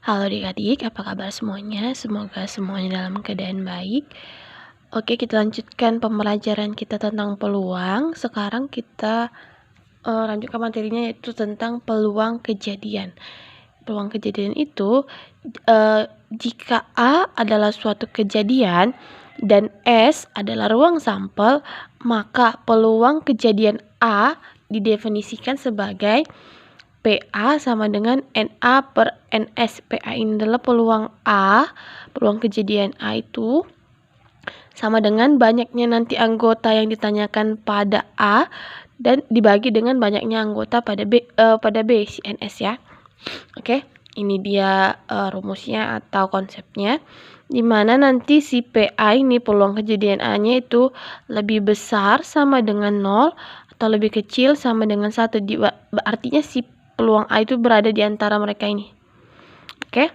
Halo adik-adik, apa kabar semuanya? Semoga semuanya dalam keadaan baik. Oke, kita lanjutkan pembelajaran kita tentang peluang. Sekarang kita lanjutkan materinya, yaitu tentang peluang kejadian. Peluang kejadian itu, jika A adalah suatu kejadian dan S adalah ruang sampel, maka peluang kejadian A didefinisikan sebagai PA sama dengan NA per NS. PA ini adalah peluang A, peluang kejadian A itu sama dengan banyaknya nanti anggota yang ditanyakan pada A dan dibagi dengan banyaknya anggota pada B si NS ya. Oke, ini dia rumusnya atau konsepnya, dimana nanti si PA ini peluang kejadian A-nya itu lebih besar sama dengan 0 atau lebih kecil sama dengan 1. Artinya si peluang A itu berada di antara mereka ini. Oke.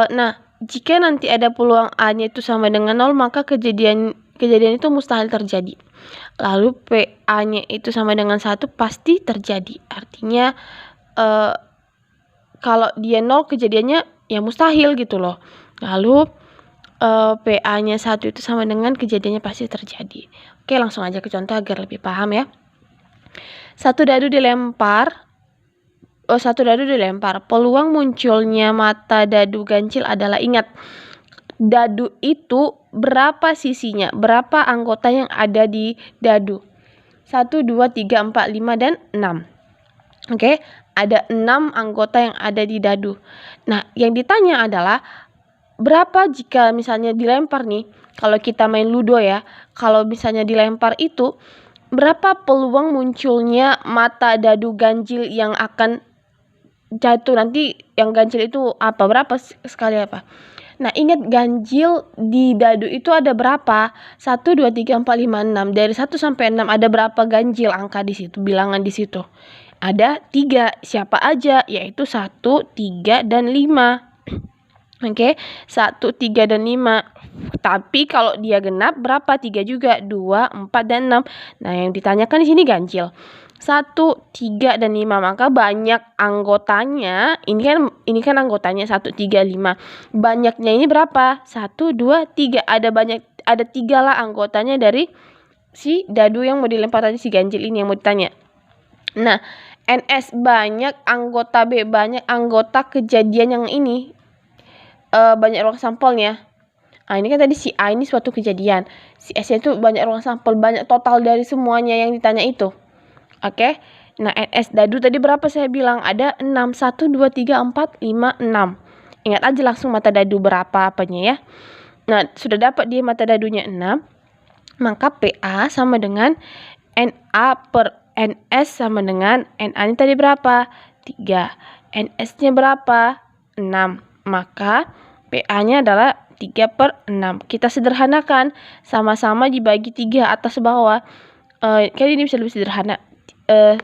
Nah, jika nanti ada peluang A-nya itu sama dengan 0, maka kejadian itu mustahil terjadi. Lalu PA-nya itu sama dengan 1 pasti terjadi. Artinya kalau dia 0 kejadiannya ya mustahil gitu loh. Lalu PA-nya 1 itu sama dengan kejadiannya pasti terjadi. Oke, langsung aja ke contoh agar lebih paham ya. Satu dadu dilempar. Peluang munculnya mata dadu ganjil adalah, ingat, dadu itu berapa sisinya, berapa anggota yang ada di dadu? 1, 2, 3, 4, 5, dan 6. Oke, ada 6 anggota yang ada di dadu. Nah, yang ditanya adalah berapa jika misalnya dilempar nih, kalau kita main ludo ya, kalau misalnya dilempar itu, berapa peluang munculnya mata dadu ganjil yang akan jatuh nanti? Yang ganjil itu apa? Berapa sekali apa? Nah, ingat ganjil di dadu itu ada berapa? 1, 2, 3, 4, 5, 6. Dari 1 sampai 6 ada berapa ganjil angka di situ, bilangan di situ? Ada 3. Siapa aja? Yaitu 1, 3, dan 5. Oke, 1, 3, dan 5. Tapi kalau dia genap berapa? 3 juga, 2, 4, dan 6. Nah, yang ditanyakan di sini ganjil 1, 3, dan 5. Maka banyak anggotanya. Ini kan anggotanya 1, 3, 5. Banyaknya ini berapa? 1, 2, 3. Ada 3 lah anggotanya dari si dadu yang mau dilempar tadi, si ganjil ini yang mau ditanya. Nah, NS banyak, anggota B banyak, anggota kejadian yang ini banyak ruang sampelnya. Nah, ini kan tadi si A ini suatu kejadian, si S itu banyak ruang sampel, banyak total dari semuanya yang ditanya itu. Oke. Nah, NS dadu tadi berapa saya bilang? Ada 6. 1, 2, 3, 4, 5, 6. Ingat aja langsung mata dadu berapa apanya ya. Nah, sudah dapat dia mata dadunya 6. Maka PA sama dengan NA per NS sama dengan NA ini tadi berapa? 3. NS-nya berapa? 6. Maka PA-nya adalah 3 per 6. Kita sederhanakan. Sama-sama dibagi 3 atas bawah. Kali ini bisa lebih sederhana. 3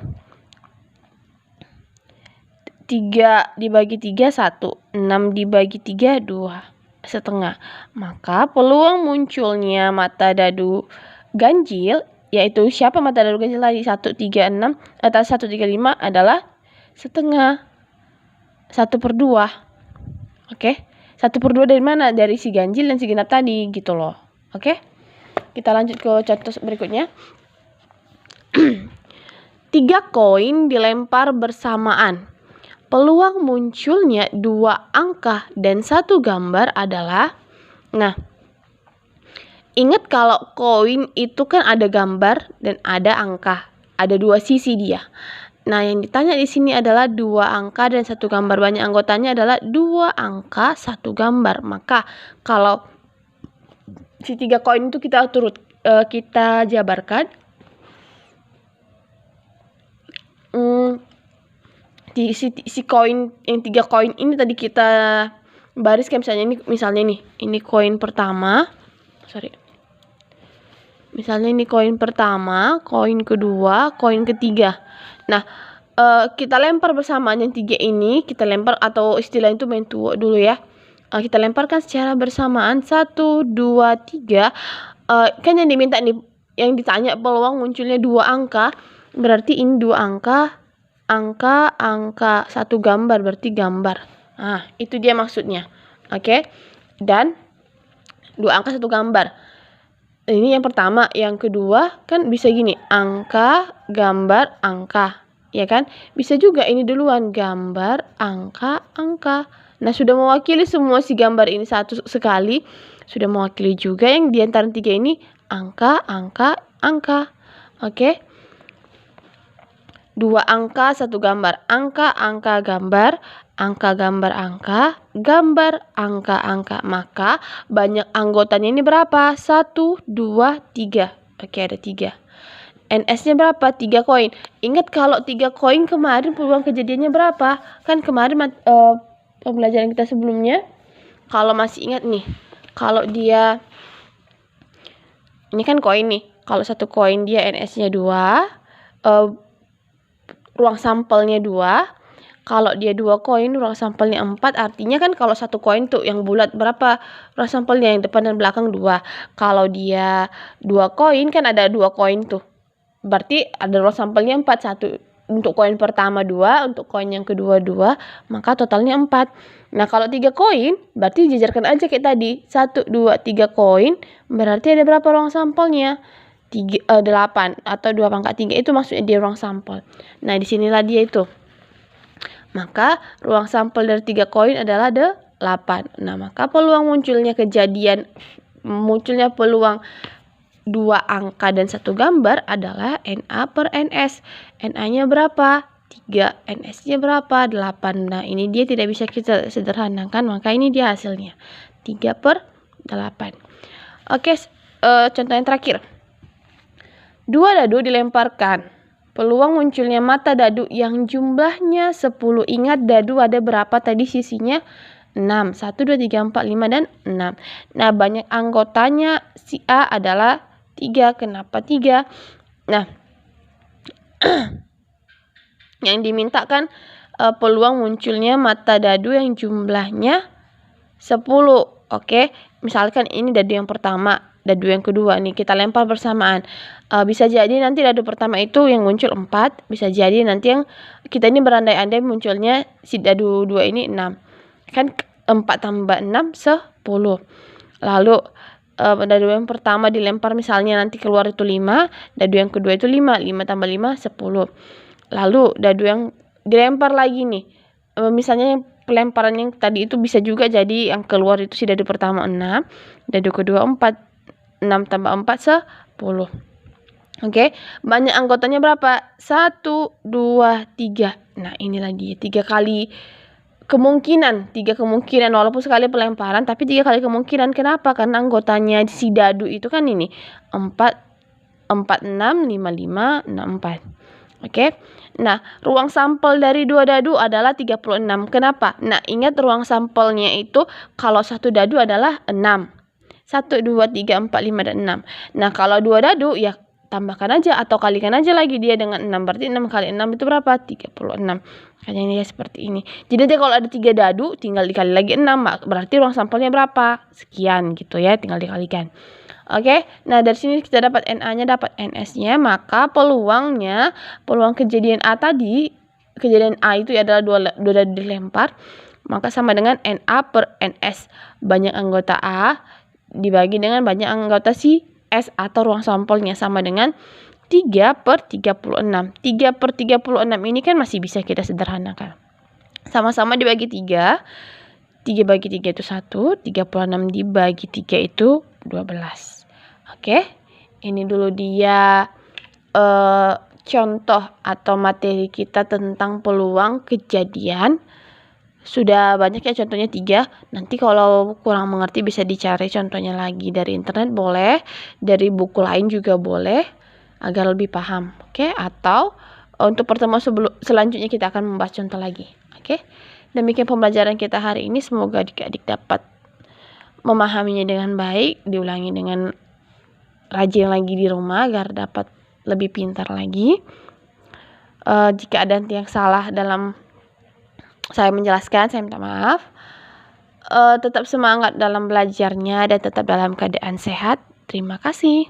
dibagi 3, 1. 6 dibagi 3, 2. Setengah. Maka peluang munculnya mata dadu ganjil, yaitu siapa mata dadu ganjil tadi? 1, 3, 6 atau 1, 3, 5 adalah setengah. 1/2. Oke. 1/2 dari mana? Dari si ganjil dan si genap tadi gitu loh. Oke. Kita lanjut ke contoh berikutnya. 3 koin dilempar bersamaan. Peluang munculnya 2 angka dan 1 gambar adalah, nah, ingat kalau koin itu kan ada gambar dan ada angka, ada 2 sisi dia. Nah, yang ditanya di sini adalah 2 angka dan 1 gambar. Banyak anggotanya adalah 2 angka, 1 gambar. Maka kalau si 3 koin itu kita jabarkan. Si koin yang 3 koin ini tadi kita bariskan, misalnya ini koin pertama. Misalnya ini koin pertama, koin kedua, koin ketiga. Nah, kita lempar bersamaan yang 3 ini, kita lempar, atau istilah itu main tua dulu ya. Kita lemparkan secara bersamaan 1, 2, 3. Kan yang diminta nih, yang ditanya peluang munculnya 2 angka, berarti ini 2 angka, 1 gambar, berarti gambar. Nah, itu dia maksudnya. Oke. Dan 2 angka 1 gambar. Ini yang pertama, yang kedua kan bisa gini, angka, gambar, angka. Ya kan? Bisa juga ini duluan, gambar, angka, angka. Nah, sudah mewakili semua si gambar ini satu sekali. Sudah mewakili juga yang di antara 3 ini angka, angka, angka. Oke. 2 angka 1 gambar. Angka, angka, gambar. Angka, gambar, angka. Gambar, angka, angka. Maka banyak anggotanya ini berapa? 1, 2, 3. Oke, ada 3. NS-nya berapa? 3 koin. Ingat kalau 3 koin kemarin peluang kejadiannya berapa? Kan kemarin pembelajaran kita sebelumnya, kalau masih ingat nih, kalau dia ini kan koin nih. Kalau 1 koin dia NS-nya 2, ruang sampelnya 2. Kalau dia 2 koin, ruang sampelnya 4. Artinya kan kalau 1 koin tuh yang bulat berapa ruang sampelnya, yang depan dan belakang 2. Kalau dia 2 koin kan ada 2 koin tuh. Berarti ada ruang sampelnya 4. 1 untuk koin pertama 2, untuk koin yang kedua 2, maka totalnya 4. Nah, kalau 3 koin, berarti jajarkan aja kayak tadi. 1, 2, 3 koin, berarti ada berapa ruang sampelnya? 8 atau 2 pangkat 3 itu maksudnya di ruang sampel. Nah, disinilah dia itu. Maka ruang sampel dari 3 koin adalah 8. Nah, maka peluang munculnya peluang 2 angka dan 1 gambar adalah NA per NS. NA-nya berapa? 3. NS-nya berapa? 8. Nah, ini dia tidak bisa kita sederhanakan, maka ini dia hasilnya. 3 per 8. Oke, contoh yang terakhir. 2 dadu dilemparkan. Peluang munculnya mata dadu yang jumlahnya 10. Ingat dadu ada berapa tadi sisinya? 6. 1, 2, 3, 4, 5, dan 6. Nah, banyak anggotanya si A adalah 3. Kenapa 3? Nah, yang dimintakan peluang munculnya mata dadu yang jumlahnya 10. Oke, misalkan ini dadu yang pertama, dadu yang kedua nih kita lempar bersamaan. Bisa jadi nanti dadu pertama itu yang muncul 4, bisa jadi nanti yang kita ini berandai-andai munculnya si dadu 2 ini 6. Kan 4 tambah 6 10. Lalu dadu yang pertama dilempar misalnya nanti keluar itu 5, dadu yang kedua itu 5, 5 tambah 5 10. Lalu dadu yang dilempar lagi nih, misalnya yang pelemparan yang tadi itu bisa juga jadi yang keluar itu si dadu pertama 6, dadu kedua 4, 6 tambah 4 10. Oke, banyak anggotanya berapa? 1, 2, 3. Nah, inilah dia 3 kali kemungkinan, 3 kemungkinan walaupun sekali pelemparan tapi 3 kali kemungkinan. Kenapa? Karena anggotanya si dadu itu kan ini 4, 4, 6, 5, 5, 6, 4. Oke. Nah, ruang sampel dari 2 dadu adalah 36. Kenapa? Nah, ingat ruang sampelnya itu kalau 1 dadu adalah 6. 1, 2, 3, 4, 5, dan 6. Nah, kalau 2 dadu ya tambahkan aja atau kalikan aja lagi dia dengan 6. Berarti 6 kali 6 itu berapa? 36. Makanya dia seperti ini. Jadi kalau ada 3 dadu tinggal dikali lagi 6. Berarti ruang sampelnya berapa? Sekian gitu ya, tinggal dikalikan. Oke, nah dari sini kita dapat NA-nya, dapat NS-nya, maka peluang kejadian A tadi, kejadian A itu adalah 2 dadu dilempar, maka sama dengan NA per NS. Banyak anggota A dibagi dengan banyak anggota si S atau ruang sampelnya, sama dengan 3 per 36. 3 per 36 ini kan masih bisa kita sederhanakan. Sama-sama dibagi 3. 3 bagi 3 itu 1. 36 dibagi 3 itu 12. Oke, ini dulu dia contoh atau materi kita tentang peluang kejadian. Sudah banyak ya contohnya 3. Nanti kalau kurang mengerti bisa dicari contohnya lagi dari internet boleh, dari buku lain juga boleh agar lebih paham. Oke, atau untuk pertemuan selanjutnya kita akan membahas contoh lagi. Oke. Demikian pembelajaran kita hari ini, semoga adik-adik dapat memahaminya dengan baik, diulangi dengan rajin lagi di rumah agar dapat lebih pintar lagi. Jika ada yang salah dalam saya menjelaskan, saya minta maaf. Tetap semangat dalam belajarnya dan tetap dalam keadaan sehat. Terima kasih.